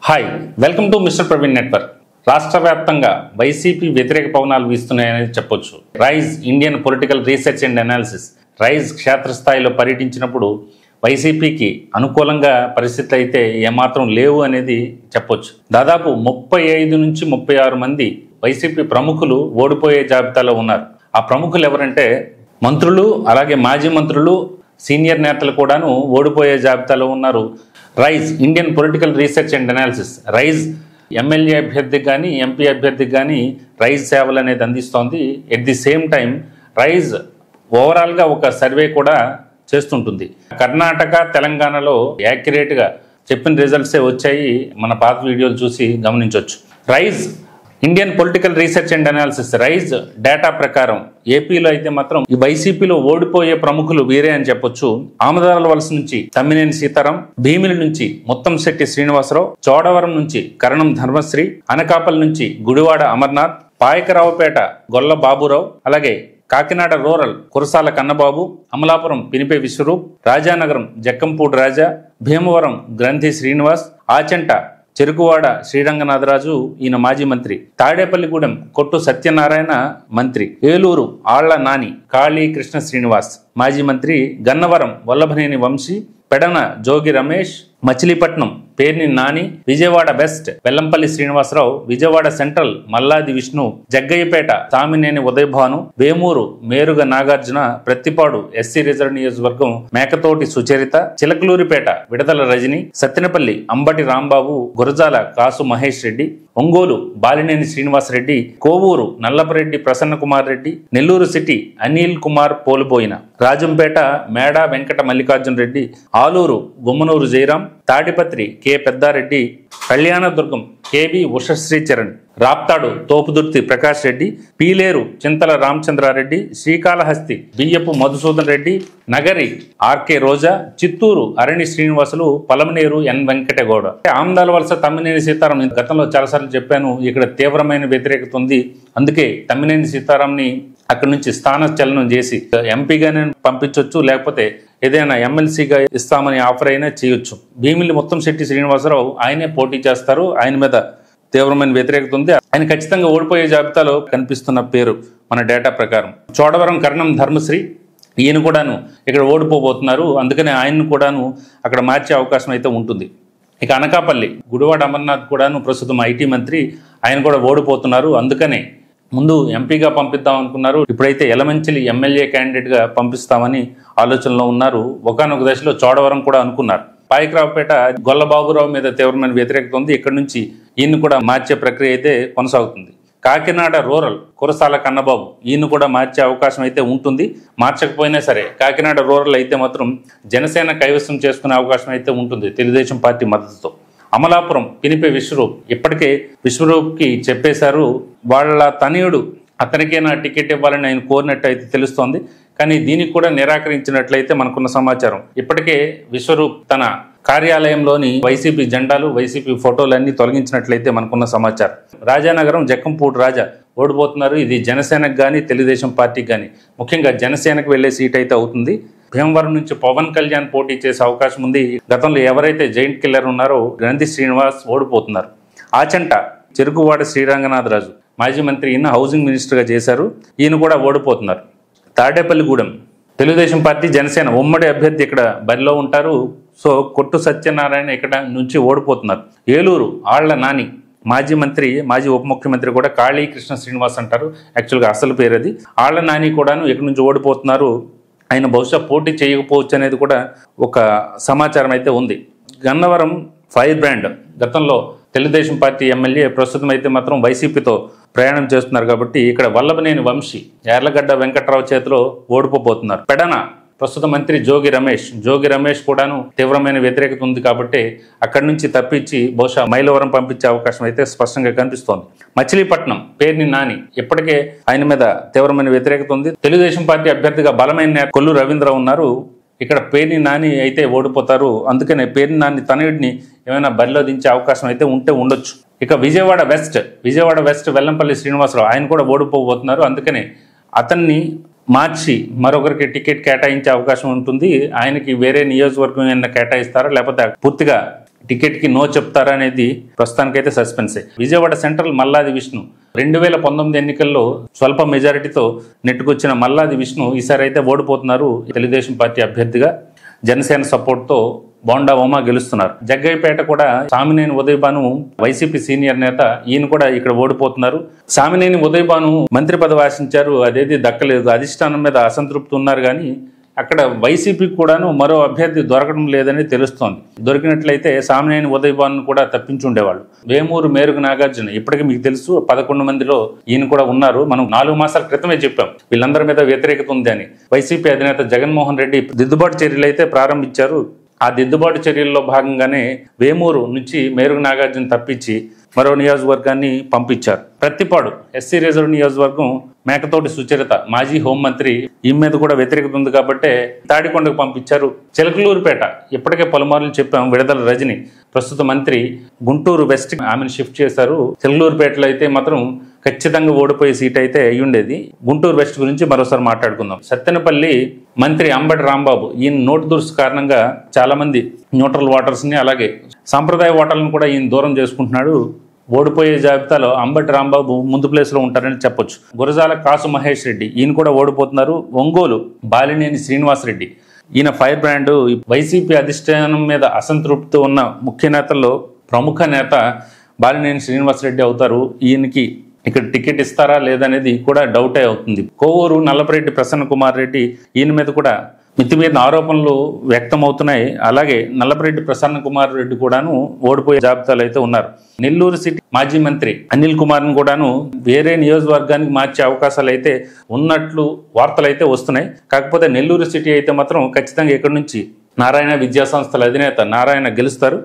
Hi welcome to mister Praveen network. రాష్ట్ర వ్యాప్తంగా YCP వ్యతిరేక పవనాలు వీస్తున్నాయని చెప్పొచ్చు. Rise Indian political research and analysis Rise క్షేత్రస్థాయిలో పర్యటించినప్పుడు వైసీపీకి అనుకూలంగా పరిస్థితులు అయితే ఏమాత్రం లేవు అనేది చెప్పొచ్చు. దాదాపు 35 నుంచి 36 మంది వైసీపీ ప్రముఖులు ఓడిపోయే జాబితాలో ఉన్నారు. ఆ ప్రముఖులు ఎవరంటే మంత్రులు, అలాగే మాజీ మంత్రులు, సీనియర్ నేతలు కూడాను ఓడిపోయే జాబితాలో ఉన్నారు. Rise Indian political research and analysis Rise MLA అభ్యర్థికి కానీ ఎంపీ అభ్యర్థికి కానీ రైజ్ సేవలు అనేది అందిస్తోంది. At the same time Rise ఓవరాల్గా ఒక సర్వే కూడా చేస్తుంటుంది. కర్ణాటక, తెలంగాణలో యాక్యురేట్గా చెప్పిన రిజల్ట్సే వచ్చాయి. మన పాత వీడియోలు చూసి గమనించవచ్చు. Rise Indian political research and analysis Rise data ప్రకారం ఏపీలో అయితే మాత్రం ఈ వైసీపీలో ఓడిపోయే ప్రముఖులు వీరే అని చెప్పొచ్చు. ఆమదాల వలస నుంచి తమ్మినేని సీతారాం, భీమిలి నుంచి ముత్తంశెట్టి శ్రీనివాసరావు, చోడవరం నుంచి కరణం ధర్మశ్రీ, అనకాపల్లి నుంచి గుడివాడ అమర్నాథ్, పాయకరావుపేట గొల్ల బాబురావు, అలాగే కాకినాడ రూరల్ కురసాల కన్నబాబు, అమలాపురం పినిపే విశ్వరూప్, రాజానగరం జక్కంపూడి రాజా, భీమవరం గ్రంథి శ్రీనివాస్, ఆచంట చెరుకువాడ శ్రీరంగనాథరాజు, ఈయన మాజీ మంత్రి, తాడేపల్లిగూడెం కొట్టు సత్యనారాయణ మంత్రి, ఏలూరు ఆళ్ల నాని కాళీ కృష్ణ శ్రీనివాస్ మాజీ మంత్రి, Gannavaram Vallabhaneni Vamsi, Pedana Jogi Ramesh, Machilipatnam Perni Nani, Vijayawada west Vellampalli Srinivasa Rao, Vijayawada central Malladi Vishnu, Jaggayyapeta Tammineni Udayabhanu, Vemuru Meruga Nagarjuna, Prathipadu SC reserve నియోజకవర్గం Mekathoti Sucharitha, Chilakaluripet Vidadala Rajini, Sattenapalli Ambati Rambabu, Gurajala Kasu Mahesh Reddy, Ongole Balineni Srinivasa Reddy, Kovur Nallapareddy Prasanna Kumar Reddy, Nellore city Anil Kumar Poluboyina, Rajampet Meda Venkata Mallikarjuna Reddy, Alur Gummanur Jayaram, Tadipatri K Peddareddy, Kalyandurg KB Ushasri Charan, Raptadu Thopudurthi Prakash Reddy, Pileru చింతల రామచంద్రారెడ్డి, శ్రీకాళహస్తి బియ్యపు మధుసూదన్ రెడ్డి, నగరి ఆర్కే రోజా, చిత్తూరు అరణి శ్రీనివాసులు, పలమనేరు ఎన్ వెంకటగౌడ. ఆమదాల వలస తమ్మినేని సీతారాం గతంలో చాలాసార్లు చెప్పాను, ఇక్కడ తీవ్రమైన వ్యతిరేకత ఉంది. అందుకే తమ్మినేని సీతారాంని అక్కడి నుంచి స్థానచలనం చేసి ఎంపీగానే పంపించవచ్చు, లేకపోతే ఏదైనా ఎమ్మెల్సీగా ఇస్తామని ఆఫర్ అయినా చేయొచ్చు. భీమిలి ముత్తంశెట్టి శ్రీనివాసరావు ఆయనే పోటీ చేస్తారు. ఆయన మీద తీవ్రమైన వ్యతిరేకత ఉంది. ఆయన ఖచ్చితంగా ఓడిపోయే జాబితాలో కనిపిస్తున్న పేరు మన డేటా ప్రకారం. చోడవరం కరణం ధర్మశ్రీ, ఈయన కూడాను ఇక్కడ ఓడిపోబోతున్నారు. అందుకనే ఆయన్ని కూడాను అక్కడ మార్చే అవకాశం అయితే ఉంటుంది. ఇక అనకాపల్లి గుడివాడ అమర్నాథ్ కూడాను ప్రస్తుతం ఐటీ మంత్రి, ఆయన కూడా ఓడిపోతున్నారు. అందుకనే ముందు ఎంపీగా పంపిద్దాం అనుకున్నారు. ఇప్పుడైతే ఎలమంచిలి ఎమ్మెల్యే క్యాండిడేట్గా పంపిస్తామని ఆలోచనలో ఉన్నారు. ఒకానొక దశలో చోడవరం కూడా అనుకున్నారు. పాయకరావుపేట గొల్లబాబురావు మీద తీవ్రమైన వ్యతిరేకత ఉంది. ఇక్కడ నుంచి ఈయన కూడా మార్చే ప్రక్రియ అయితే కొనసాగుతుంది. కాకినాడ రూరల్ కురసాల కన్నబాబు, ఈయన కూడా మార్చే అవకాశం అయితే ఉంటుంది. మార్చకపోయినా సరే కాకినాడ రూరల్ అయితే మాత్రం జనసేన కైవసం చేసుకునే అవకాశం అయితే ఉంటుంది తెలుగుదేశం పార్టీ మద్దతుతో. అమలాపురం పినిపే విశ్వరూప్, ఇప్పటికే విశ్వరూప్కి చెప్పేశారు. వాళ్ళ తనయుడు అతనికే నా టికెట్ ఇవ్వాలని ఆయన కోరినట్టు అయితే తెలుస్తోంది. కానీ దీనికి కూడా నిరాకరించినట్లయితే మనకున్న సమాచారం. ఇప్పటికే విశ్వరూప్ తన కార్యాలయంలోని వైసీపీ జెండాలు, వైసీపీ ఫోటోలన్నీ తొలగించినట్లయితే మనకున్న సమాచారం. రాజానగరం జక్కంపూడి రాజా ఓడిపోతున్నారు. ఇది జనసేనకు కానీ తెలుగుదేశం పార్టీకి కానీ, ముఖ్యంగా జనసేనకు వెళ్లే సీట్ అయితే అవుతుంది. భీమవరం నుంచి పవన్ కళ్యాణ్ పోటీ చేసే అవకాశం ఉంది. గతంలో ఎవరైతే జైంట్ కిల్లర్ ఉన్నారో గ్రంథి శ్రీనివాస్ ఓడిపోతున్నారు. ఆచంట చెరుకువాడ శ్రీరంగనాథరాజు మాజీ మంత్రి, ఈయన హౌసింగ్ మినిస్టర్గా చేశారు. ఈయన కూడా ఓడిపోతున్నారు. తాడేపల్లిగూడెం తెలుగుదేశం పార్టీ జనసేన ఉమ్మడి అభ్యర్థి ఇక్కడ బరిలో ఉంటారు. సో కొట్టు సత్యనారాయణ ఇక్కడ నుంచి ఓడిపోతున్నారు. ఏలూరు ఆళ్ల నాని మాజీ మంత్రి, మాజీ ఉప ముఖ్యమంత్రి కూడా కాళీ కృష్ణ శ్రీనివాస్ అంటారు. యాక్చువల్గా అసలు పేరు అది. ఆళ్ల నాని కూడాను ఇక్కడ నుంచి ఓడిపోతున్నారు. ఆయన బహుశా పోటీ చేయకపోవచ్చు అనేది కూడా ఒక సమాచారం అయితే ఉంది. గన్నవరం ఫైర్ బ్రాండ్ గతంలో తెలుగుదేశం పార్టీ ఎమ్మెల్యే, ప్రస్తుతం అయితే మాత్రం వైసీపీతో ప్రయాణం చేస్తున్నారు కాబట్టి ఇక్కడ వల్లభనేని వంశీ యార్లగడ్డ వెంకట్రావు చేతిలో ఓడిపోబోతున్నారు. పెడన ప్రస్తుత మంత్రి జోగి రమేష్ కూడాను తీవ్రమైన వ్యతిరేకత ఉంది కాబట్టి అక్కడి నుంచి తప్పించి బహుశా మైలవరం పంపించే అవకాశం అయితే స్పష్టంగా కనిపిస్తోంది. మచిలీపట్నం పేర్ని నాని, ఇప్పటికే ఆయన మీద తీవ్రమైన వ్యతిరేకత ఉంది. తెలుగుదేశం పార్టీ అభ్యర్థిగా బలమైన కొల్లు రవీంద్ర ఉన్నారు. ఇక్కడ పేర్ని నాని అయితే ఓడిపోతారు. అందుకనే పేర్ని నాని తనయుడిని ఏమైనా బరిలో దించే అవకాశం అయితే ఉండొచ్చు. ఇక విజయవాడ వెస్ట్ వెల్లంపల్లి శ్రీనివాసరావు, ఆయన కూడా ఓడిపోబోతున్నారు. అందుకనే అతన్ని మార్చి మరొకరికి టికెట్ కేటాయించే అవకాశం ఉంటుంది. ఆయనకి వేరే నియోజకవర్గం ఏమైనా కేటాయిస్తారా, లేకపోతే పూర్తిగా టికెట్కి నో చెప్తారా అనేది ప్రస్తుతానికైతే సస్పెన్సే. విజయవాడ సెంట్రల్ మల్లాది విష్ణు 2019 ఎన్నికల్లో స్వల్ప మెజారిటీతో నెట్టుకొచ్చిన మల్లాది విష్ణు ఈసారి అయితే ఓడిపోతున్నారు. తెలుగుదేశం పార్టీ అభ్యర్థిగా జనసేన సపోర్ట్తో బోండా ఉమా గెలుస్తున్నారు. జగ్గయ్యపేట కూడా సామినేని ఉదయభాను వైసీపీ సీనియర్ నేత, ఈయన కూడా ఇక్కడ ఓడిపోతున్నారు. సామినేని ఉదయభాను మంత్రి పదవి ఆశించారు, అదేది దక్కలేదు. అధిష్టానం మీద అసంతృప్తి ఉన్నారు, కానీ అక్కడ వైసీపీకి కూడాను మరో అభ్యర్థి దొరకడం లేదని తెలుస్తోంది. దొరికినట్లయితే సామినేని ఉదయభాను కూడా తప్పించి ఉండేవాళ్ళు. వేమూరు మేరుగు నాగార్జున ఇప్పటికీ మీకు తెలుసు 11 మందిలో ఈయన కూడా ఉన్నారు. మనం 4 మాసాల క్రితమే చెప్పాం వీళ్ళందరి మీద వ్యతిరేకత ఉంది అని. వైసీపీ అధినేత జగన్మోహన్ రెడ్డి దిద్దుబాటు చర్యలు అయితే ప్రారంభించారు. ఆ దిద్దుబాటు చర్యల్లో భాగంగానే వేమూరు నుంచి మేరుగు నాగార్జున తప్పించి మరో నియోజకవర్గాన్ని పంపించారు. ప్రత్తిపాడు ఎస్సీ రిజర్వ్ నియోజకవర్గం మేకతోటి సుచరిత మాజీ హోంమంత్రి, ఈ మీద కూడా వ్యతిరేకత ఉంది కాబట్టే తాడికొండకు పంపించారు. చిలకలూరుపేట ఇప్పటికే పలుమార్లు చెప్పాం, విడుదల రజని ప్రస్తుత మంత్రి గుంటూరు వెస్ట్ ఆమెను షిఫ్ట్ చేశారు. చిలకలూరుపేటలో అయితే మాత్రం ఖచ్చితంగా ఓడిపోయే సీట్ అయితే అయ్యి ఉండేది. గుంటూరు వెస్ట్ గురించి మరోసారి మాట్లాడుకుందాం. సత్తెనపల్లి మంత్రి అంబటి రాంబాబు, ఈయన నోటు దురుసు కారణంగా చాలా మంది న్యూట్రల్ ఓటర్స్ని అలాగే సాంప్రదాయ ఓటర్లను కూడా ఈయన దూరం చేసుకుంటున్నాడు. ఓడిపోయే జాబితాలో అంబటి రాంబాబు ముందు ప్లేస్లో ఉంటారని చెప్పొచ్చు. గురజాల కాసు మహేష్ రెడ్డి, ఈయన కూడా ఓడిపోతున్నారు. ఒంగోలు బాలినేని శ్రీనివాసరెడ్డి, ఈయన ఫైర్ బ్రాండ్. వైసీపీ అధిష్టానం మీద అసంతృప్తి ఉన్న ముఖ్య నేతల్లో ప్రముఖ నేత బాలినేని శ్రీనివాసరెడ్డి అవుతారు. ఈయనకి ఇక్కడ టికెట్ ఇస్తారా లేదనేది కూడా డౌటే అవుతుంది. కోవూరు నల్లపరెడ్డి ప్రసన్న కుమార్ రెడ్డి, ఈయన మీద కూడా మితిమీరిన ఆరోపణలు వ్యక్తమవుతున్నాయి. అలాగే నల్లపరెడ్డి ప్రసన్న కుమార్ రెడ్డి కూడాను ఓడిపోయే జాబితాలు అయితే ఉన్నారు. నెల్లూరు సిటీ మాజీ మంత్రి అనిల్ కుమార్ను కూడాను వేరే నియోజకవర్గానికి మార్చే అవకాశాలు అయితే ఉన్నట్లు వార్తలు అయితే వస్తున్నాయి. కాకపోతే నెల్లూరు సిటీ అయితే మాత్రం ఖచ్చితంగా ఇక్కడి నుంచి నారాయణ విద్యాసంస్థల అధినేత నారాయణ గెలుస్తారు.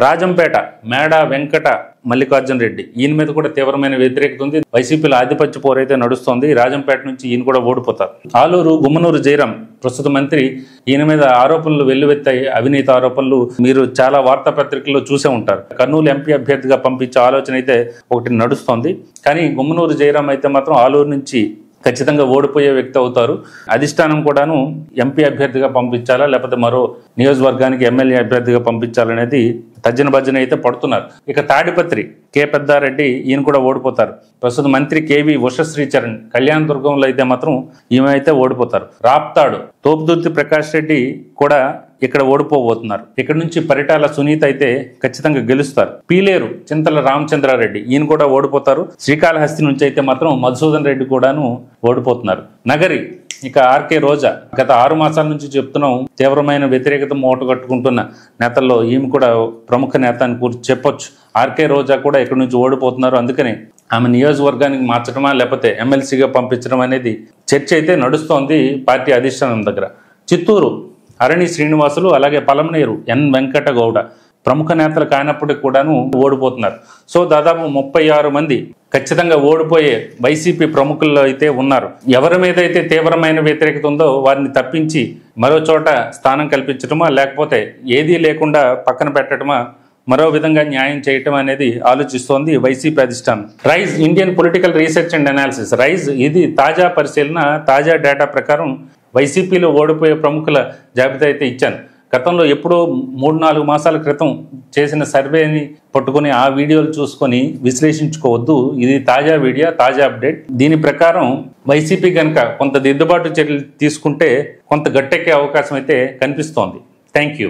రాజంపేట మేడ వెంకట మల్లికార్జున రెడ్డి, ఈయన మీద కూడా తీవ్రమైన వ్యతిరేకత ఉంది. వైసీపీలో ఆధిపత్య పోరైతే నడుస్తోంది. రాజంపేట నుంచి ఈయన కూడా ఓడిపోతారు. ఆలూరు గుమ్మనూరు జయరాం ప్రస్తుత మంత్రి, ఈయన మీద ఆరోపణలు వెల్లువెత్తాయి, అవినీతి ఆరోపణలు. మీరు చాలా వార్తాపత్రికల్లో చూసే ఉంటారు. కర్నూలు ఎంపీ అభ్యర్థిగా పంపించే ఆలోచన అయితే ఒకటి నడుస్తోంది. కానీ గుమ్మనూరు జయరాం అయితే మాత్రం ఆలూరు నుంచి ఖచ్చితంగా ఓడిపోయే వ్యక్తి అవుతారు. అధిష్టానం కూడాను ఎంపీ అభ్యర్థిగా పంపించాలా లేకపోతే మరో నియోజకవర్గానికి ఎమ్మెల్యే అభ్యర్థిగా పంపించాలనేది తర్జన భర్జన అయితే పడుతున్నారు. ఇక తాడిపత్రి కె పెద్దారెడ్డి, ఈయన కూడా ఓడిపోతారు. ప్రస్తుత మంత్రి కేవి ఉషశ్రీచరణ్ కళ్యాణదుర్గంలో అయితే మాత్రం ఈమె అయితే ఓడిపోతారు. రాప్తాడు తోపుదుర్తి ప్రకాష్ రెడ్డి కూడా ఇక్కడ ఓడిపోబోతున్నారు. ఇక్కడ నుంచి పరిటాల సునీత అయితే ఖచ్చితంగా గెలుస్తారు. పీలేరు చింతల రామచంద్రారెడ్డి, ఈయన కూడా ఓడిపోతారు. శ్రీకాళహస్తి నుంచి అయితే మాత్రం మధుసూదన్ రెడ్డి కూడాను ఓడిపోతున్నారు. నగరి ఇక ఆర్కే రోజా, గత 6 మాసాల నుంచి చెప్తున్నాం తీవ్రమైన వ్యతిరేకత మూట కట్టుకుంటున్న నేతల్లో ఈమె కూడా ప్రముఖ నేత అని చెప్పొచ్చు. ఆర్కే రోజా కూడా ఇక్కడ నుంచి ఓడిపోతున్నారు. అందుకనే ఆమె నియోజకవర్గానికి మార్చడమా లేకపోతే ఎమ్మెల్సీగా పంపించడం అనేది చర్చ అయితే నడుస్తోంది పార్టీ అధిష్టానం దగ్గర. చిత్తూరు అరణి శ్రీనివాసులు అలాగే పలమనేరు ఎన్ వెంకట గౌడ ప్రముఖ నేతలు కానప్పటికీ కూడాను ఓడిపోతున్నారు. సో దాదాపు 36 మంది ఖచ్చితంగా ఓడిపోయే వైసీపీ ప్రముఖుల్లో అయితే ఉన్నారు. ఎవరి మీద అయితే తీవ్రమైన వ్యతిరేకత ఉందో వారిని తప్పించి మరో చోట స్థానం కల్పించడమా లేకపోతే ఏదీ లేకుండా పక్కన పెట్టడమా, మరో విధంగా న్యాయం చేయటం అనేది ఆలోచిస్తోంది వైసీపీ అధిష్టానం. Rise Indian political research and analysis, Rise ఇది తాజా పరిశీలన. తాజా డేటా ప్రకారం వైసీపీలో ఓడిపోయే ప్రముఖుల జాబితా అయితే ఇచ్చాను. గతంలో ఎప్పుడో 3-4 మాసాల క్రితం చేసిన సర్వేని పట్టుకొని ఆ వీడియోలు చూసుకొని విశ్లేషించుకోవద్దు. ఇది తాజా వీడియో, తాజా అప్డేట్. దీని ప్రకారం వైసీపీ కనుక కొంత దిద్దుబాటు చర్యలు తీసుకుంటే కొంత గట్టెక్కే అవకాశం అయితే కనిపిస్తోంది. Thank you.